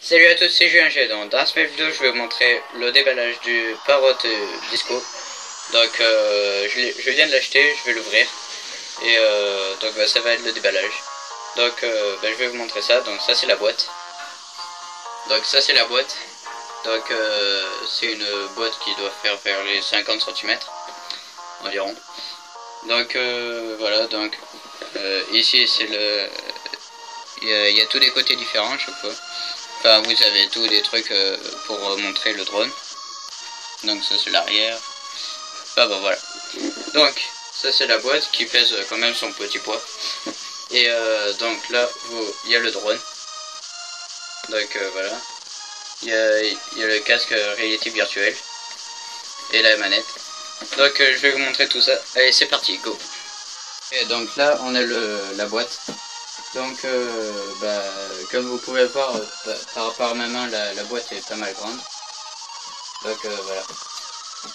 Salut à tous, c'est Julien G. Dans cette vidéo, je vais vous montrer le déballage du Parrot Disco. Donc, je viens de l'acheter, je vais l'ouvrir. Et donc, ça va être le déballage. Donc, je vais vous montrer ça. Donc, ça, c'est la boîte. Donc, ça, c'est la boîte. Donc, c'est une boîte qui doit faire vers les 50 cm environ. Donc, voilà. Donc, ici, c'est le. Il y a tous des côtés différents à chaque fois. Enfin, vous avez tous des trucs pour montrer le drone. Donc ça c'est l'arrière. Enfin bon voilà. Donc ça c'est la boîte qui pèse quand même son petit poids. Et donc là il y a le drone. Donc voilà. Il y a le casque réalité virtuelle. Et la manette. Donc je vais vous montrer tout ça. Allez c'est parti, go. Et donc là on a la boîte. Donc comme vous pouvez voir par rapport à ma main la boîte est pas mal grande. Donc voilà.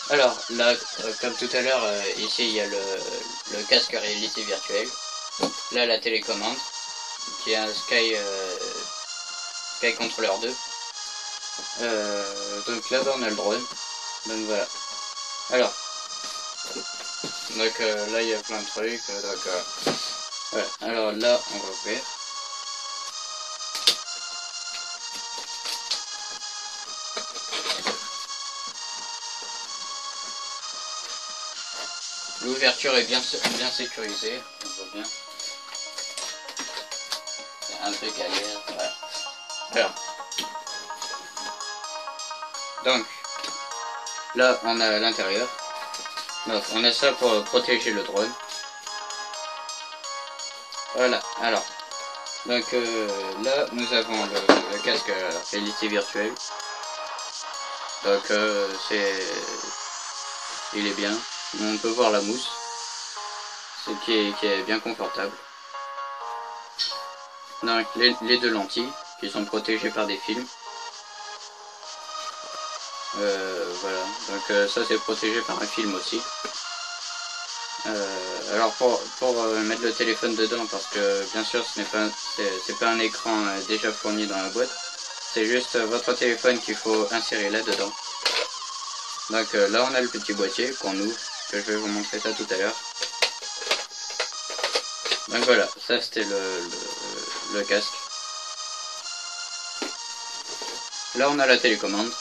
Alors là, comme tout à l'heure, ici il y a le casque réalité virtuelle. Là la télécommande, qui est un Sky Controller 2. Donc là-bas on a le drone. Donc voilà. Alors, donc là il y a plein de trucs. Voilà. Alors là on va ouvrir. L'ouverture est bien sécurisée, on voit bien. C'est un peu galère, voilà. Alors, donc, là on a l'intérieur. Donc on a ça pour protéger le drone. Voilà, alors. Donc là nous avons le casque réalité virtuelle. Donc il est bien. On peut voir la mousse, ce qui est bien confortable. Donc les deux lentilles qui sont protégées par des films. Voilà, donc ça c'est protégé par un film aussi. Alors pour mettre le téléphone dedans, parce que bien sûr c'est pas un écran déjà fourni dans la boîte, c'est juste votre téléphone qu'il faut insérer là dedans. Donc là on a le petit boîtier qu'on ouvre, que je vais vous montrer ça tout à l'heure. Donc voilà, ça c'était le casque. Là on a la télécommande.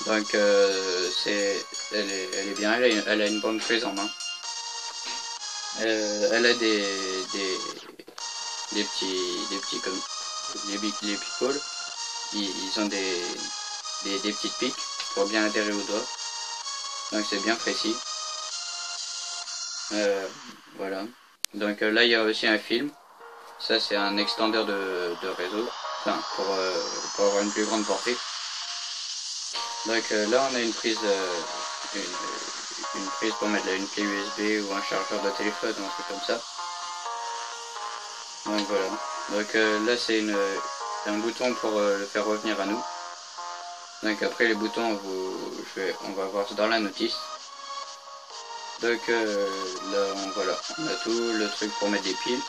Donc elle est bien, elle a une bonne prise en main. Elle a des petits comme les picoles. Ils ont des petites piques pour bien adhérer au doigt. Donc c'est bien précis. Voilà. Donc là il y a aussi un film. Ça c'est un extender de réseau. Enfin pour avoir une plus grande portée. Donc là on a une prise une prise pour mettre là, une clé USB ou un chargeur de téléphone ou un truc comme ça. Donc voilà. Donc là c'est un bouton pour le faire revenir à nous. Donc après les boutons on va voir dans la notice. Donc là voilà, on a tout le truc pour mettre des piles.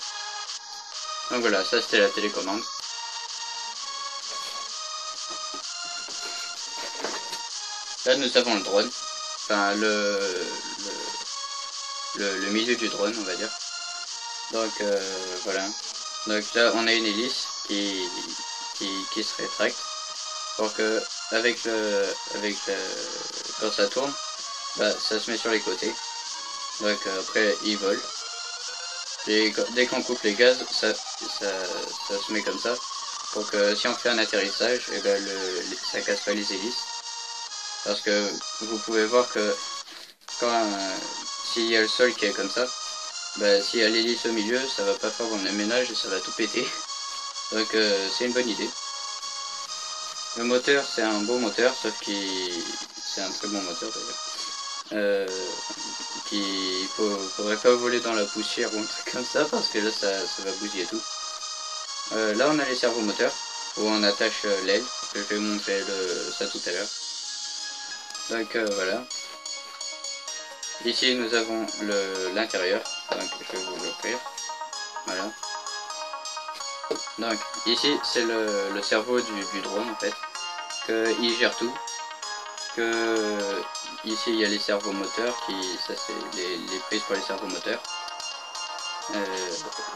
Donc voilà, ça c'était la télécommande. Là nous avons le drone, enfin le milieu du drone on va dire. Donc voilà. Donc là on a une hélice qui se rétracte pour que quand ça tourne, ça se met sur les côtés. Donc après il vole. Et dès qu'on coupe les gaz, ça se met comme ça. Pour que si on fait un atterrissage, et ça casse pas les hélices. Parce que vous pouvez voir que s'il y a le sol qui est comme ça, s'il y a l'hélice au milieu, ça va pas faire bon ménage et ça va tout péter. Donc c'est une bonne idée. Le moteur c'est un beau moteur, sauf qu'il c'est un très bon moteur d'ailleurs. Faudrait pas voler dans la poussière ou un truc comme ça parce que là ça va bousiller tout. Là on a les servomoteurs où on attache l'aile, je vais vous montrer ça tout à l'heure. Donc voilà. Ici nous avons l'intérieur, donc je vais vous l'ouvrir. Voilà. Donc ici c'est le cerveau du drone en fait, il gère tout, que ici il y a les servos moteurs, ça c'est les prises pour les servos moteurs.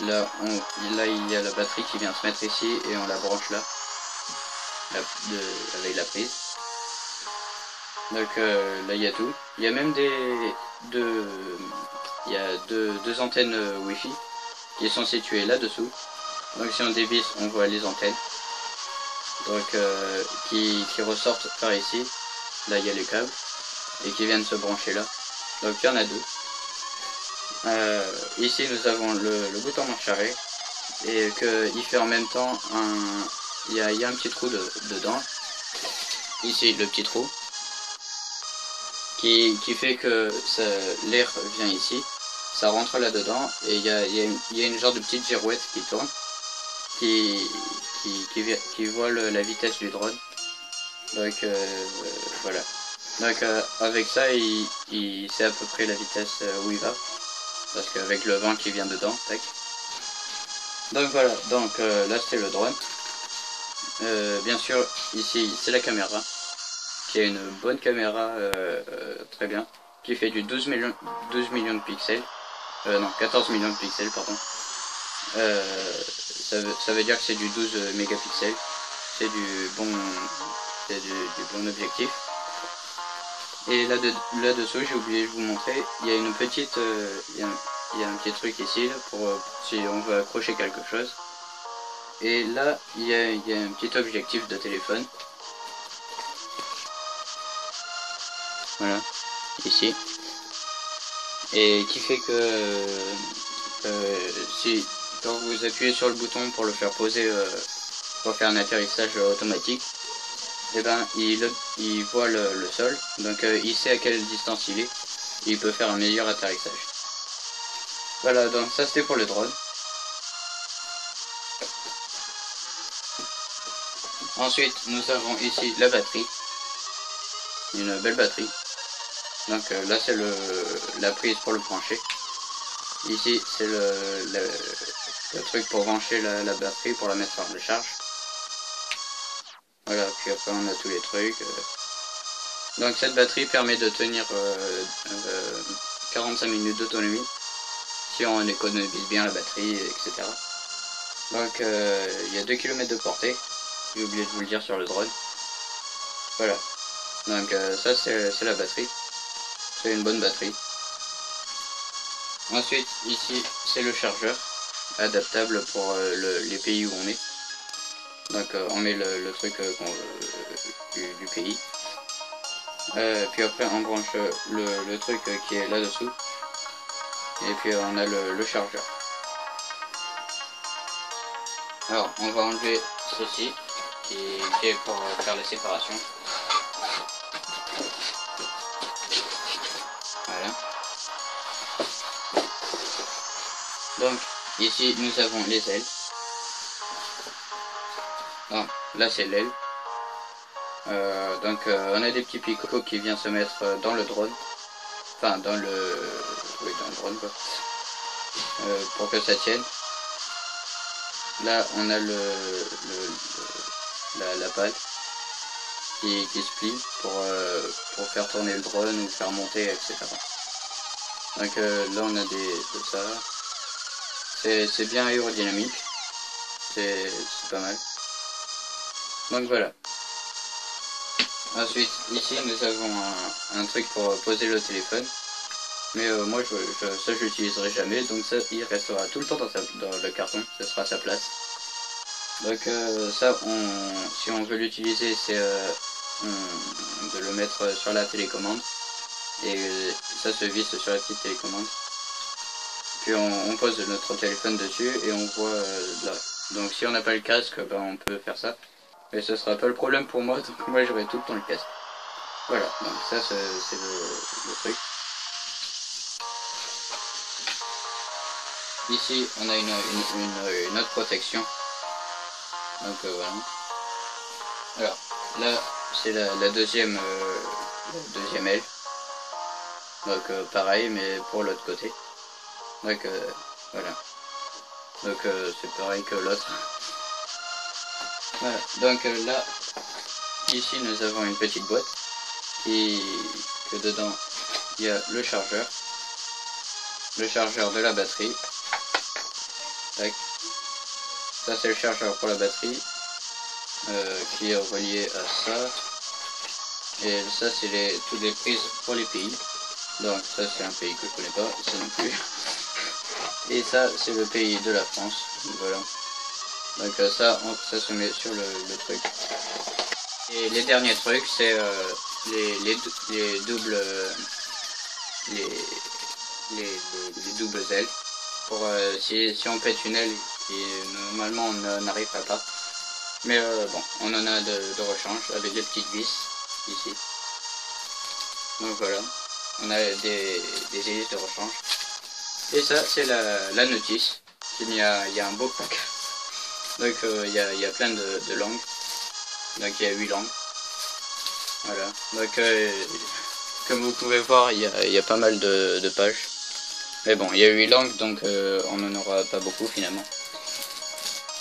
Là il y a la batterie qui vient se mettre ici et on la branche là, avec la prise. Donc là il y a tout, il y a même il y a deux antennes Wi-Fi qui sont situées là-dessous. Donc si on dévisse, on voit les antennes. Donc qui ressortent par ici. Là il y a les câbles. Et qui viennent se brancher là. Donc il y en a deux. Ici nous avons le bouton marche arrêt. Et qu'il fait en même temps il y a un petit trou dedans. Ici le petit trou. Qui fait que l'air vient ici. Ça rentre là-dedans. Et il y a une genre de petite girouette qui tourne. Qui voit la vitesse du drone. Donc voilà. Donc avec ça il sait à peu près la vitesse où il va. Parce qu'avec le vent qui vient dedans, tac. Donc voilà, donc là c'est le drone. Bien sûr ici c'est la caméra. Qui a une bonne caméra très bien. Qui fait du 12 millions de pixels. Non, 14 millions de pixels pardon. Ça veut dire que c'est du 12 mégapixels. C'est du bon objectif. Et là-dessous, j'ai oublié de vous montrer, il y a une petite, il y a un petit truc ici là, pour si on veut accrocher quelque chose. Et là, il y a un petit objectif de téléphone. Voilà, ici. Et qui fait que si quand vous appuyez sur le bouton pour le faire poser, pour faire un atterrissage automatique, et ben il voit le sol, donc il sait à quelle distance il est, et il peut faire un meilleur atterrissage. Voilà, donc ça c'était pour le drone. Ensuite nous avons ici la batterie, une belle batterie. Donc là c'est la prise pour le brancher. Ici c'est le truc pour brancher la batterie, pour la mettre en recharge. Voilà, puis après on a tous les trucs. Donc cette batterie permet de tenir 45 minutes d'autonomie si on économise bien la batterie, etc. Donc il y a 2 km de portée, j'ai oublié de vous le dire sur le drone. Voilà, donc ça c'est la batterie, c'est une bonne batterie. Ensuite ici c'est le chargeur adaptable pour les pays où on est. Donc on met le truc du pays. Puis après on branche le truc qui est là dessous. Et puis on a le chargeur. Alors on va enlever ceci qui est pour faire la séparation. Voilà. Donc ici nous avons les ailes. Ah, là c'est l'aile. Donc on a des petits picots qui viennent se mettre dans le drone. Enfin dans le drone quoi. Pour que ça tienne. Là on a la pale qui se plie pour faire tourner le drone ou faire monter, etc. Donc là on a de ça. C'est bien aérodynamique. C'est pas mal. Donc voilà. Ensuite, ici nous avons un truc pour poser le téléphone. Mais moi ça je l'utiliserai jamais, donc ça il restera tout le temps dans le carton, ce sera à sa place. Donc ça si on veut l'utiliser, c'est de le mettre sur la télécommande. Et ça se visse sur la petite télécommande. Puis on pose notre téléphone dessus et on voit là. Donc si on n'a pas le casque, ben, on peut faire ça. Mais ce sera pas le problème pour moi, donc moi j'aurai tout le temps le casque. Voilà, donc ça c'est le truc. Ici on a une autre protection. Donc voilà. Alors là c'est la deuxième aile. Donc pareil mais pour l'autre côté. Donc voilà. Donc c'est pareil que l'autre. Voilà, donc là, ici nous avons une petite boîte que dedans il y a le chargeur de la batterie. Tac. Ça c'est le chargeur pour la batterie qui est relié à ça. Et ça c'est toutes les prises pour les pays. Donc ça c'est un pays que je connais pas, ça non plus. Et ça c'est le pays de la France. Voilà. Donc ça se met sur le truc. Et les derniers trucs c'est les doubles les doubles ailes. Pour si on pète une aile qui normalement on n'arriverait pas. Mais bon, on en a de rechange avec des petites vis ici. Donc voilà, on a des hélices de rechange. Et ça c'est la notice. Il y a un beau pack. Donc il y a plein de langues. Donc il y a 8 langues. Voilà. Donc comme vous pouvez voir, il y a pas mal de pages. Mais bon, il y a 8 langues, donc on n'en aura pas beaucoup finalement.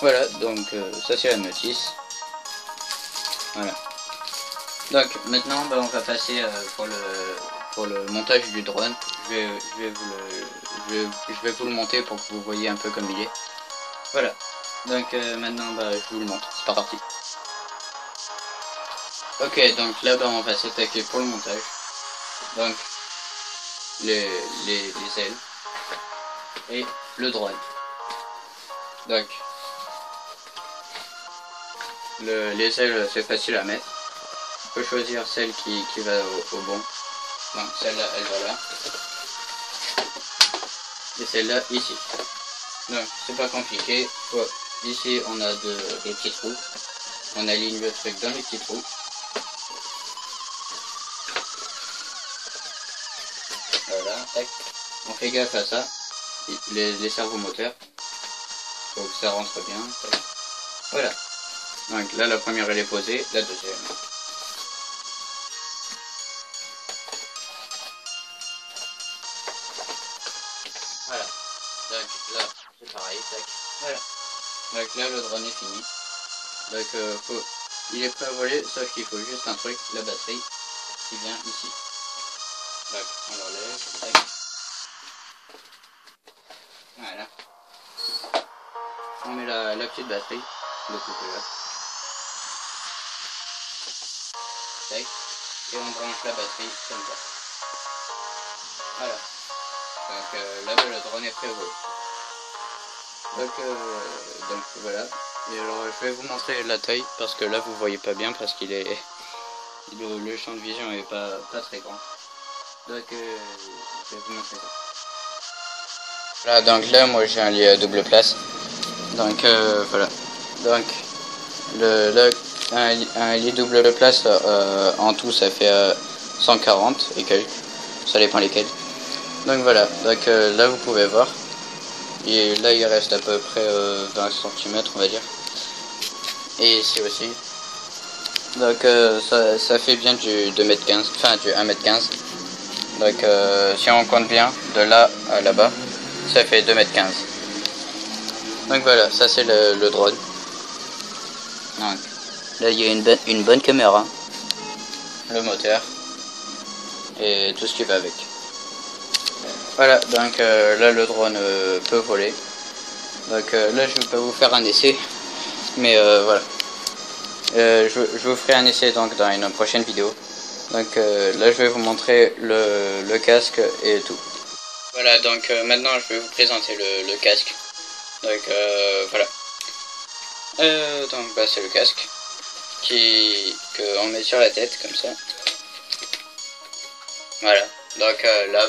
Voilà, donc ça c'est la notice. Voilà. Donc maintenant on va passer pour le montage du drone. Je vais vous le monter pour que vous voyez un peu comme il est. Voilà. Donc maintenant je vous le montre. C'est parti. Ok, donc là on va s'attaquer pour le montage. Donc les ailes et le drone. Donc les ailes c'est facile à mettre. On peut choisir celle qui va au bon. Donc celle-là elle va là. Et celle-là ici. Donc c'est pas compliqué. Ici on a des petits trous. On aligne le truc dans les petits trous. Voilà, tac. On fait gaffe à ça. Les servomoteurs. Faut que ça rentre bien. Tac. Voilà. Donc là la première elle est posée, la deuxième. Voilà. Donc là c'est pareil, tac. Voilà. Donc là le drone est fini. Donc il est prêt à voler, sauf qu'il faut juste un truc, la batterie qui vient ici. Donc on l'enlève, tac. Voilà. On met la petite batterie de côté là. Tac. Et on branche la batterie comme ça. Voilà. Donc là le drone est prêt au vol. Donc voilà. Et alors je vais vous montrer la taille parce que là vous voyez pas bien parce qu'il est le champ de vision est pas très grand. Donc je vais vous montrer ça. Voilà, donc là moi j'ai un lit à double place. Donc voilà. Donc un lit double place en tout ça fait 140 et quelques. Ça dépend lesquels. Donc voilà. Donc là vous pouvez voir. Et là il reste à peu près 20 cm on va dire. Et ici aussi. Donc ça fait bien du 2m15, enfin du 1m15. Donc si on compte bien, de là à là-bas, ça fait 2m15. Donc voilà, ça c'est le drone. Donc là il y a une bonne caméra, le moteur et tout ce qui va avec. Voilà, donc là le drone peut voler. Donc là je vais pas vous faire un essai, mais voilà. Je vous ferai un essai donc dans une prochaine vidéo. Donc là je vais vous montrer le casque et tout. Voilà, donc maintenant je vais vous présenter le casque. Donc voilà. Donc c'est le casque qu'on met sur la tête comme ça. Voilà. Donc là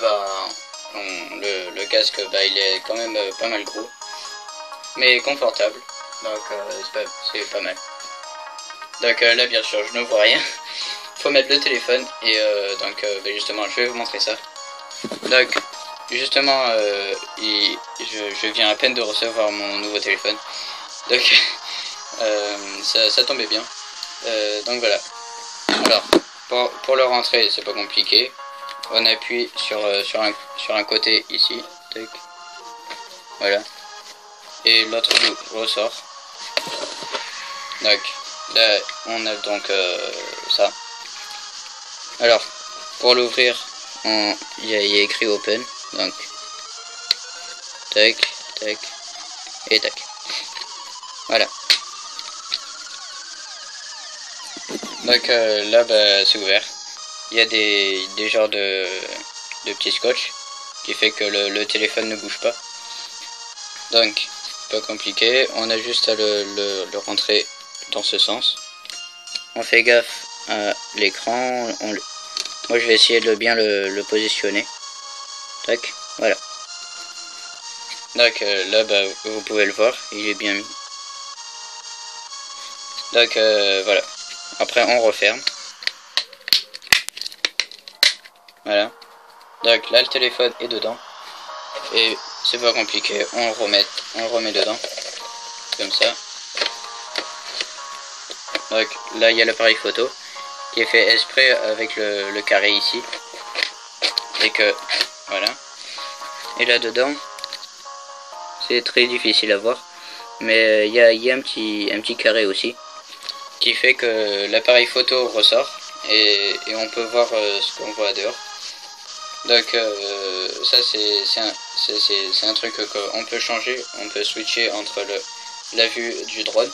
le casque il est quand même pas mal gros, mais confortable. Donc c'est pas mal. Donc là bien sûr je ne vois rien. Faut mettre le téléphone et donc justement je vais vous montrer ça. Donc justement je viens à peine de recevoir mon nouveau téléphone. Donc ça tombait bien. Donc voilà. Alors pour le rentrer c'est pas compliqué. On appuie sur un côté ici. Tac. Voilà. Et l'autre ressort. Donc là on a donc ça. Alors pour l'ouvrir, il y a écrit open, donc tac tac et tac. Voilà. Donc là bah, c'est ouvert. Il y a des genres de petits scotch qui fait que le téléphone ne bouge pas. Donc pas compliqué, on a juste à le rentrer dans ce sens. On fait gaffe à l'écran. Moi je vais essayer de bien le positionner. Tac, voilà. Donc là bah, vous pouvez le voir, il est bien mis. Donc voilà. Après on referme. Voilà. Donc là le téléphone est dedans. Et c'est pas compliqué, on le remet dedans. Comme ça. Donc là il y a l'appareil photo qui est fait exprès avec le carré ici. Et que voilà. Et là dedans, c'est très difficile à voir. Mais il y a un petit carré aussi. Qui fait que l'appareil photo ressort. Et on peut voir ce qu'on voit dehors. Donc ça c'est un truc qu'on peut changer, on peut switcher entre la vue du drone.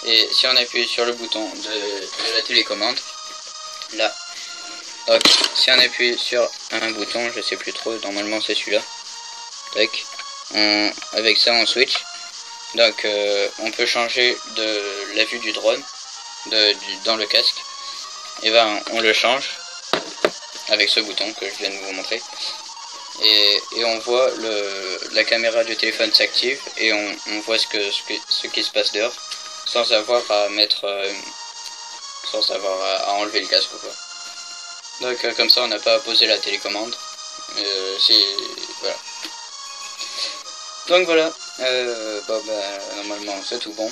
Et si on appuie sur le bouton de la télécommande, là, donc si on appuie sur un bouton, je sais plus trop, normalement c'est celui-là, tac, avec ça on switch. Donc on peut changer de la vue du drone dans le casque, et ben on le change avec ce bouton que je viens de vous montrer, et on voit la caméra du téléphone s'active et on voit ce qui se passe dehors sans avoir à mettre sans avoir à enlever le casque ou quoi. Donc comme ça on n'a pas à poser la télécommande. Voilà. Donc voilà, bah, normalement c'est tout bon.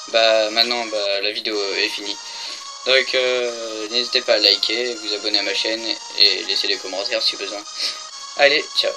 Bah maintenant bah, la vidéo est finie. Donc n'hésitez pas à liker, vous abonner à ma chaîne et laisser des commentaires si besoin. Allez, ciao.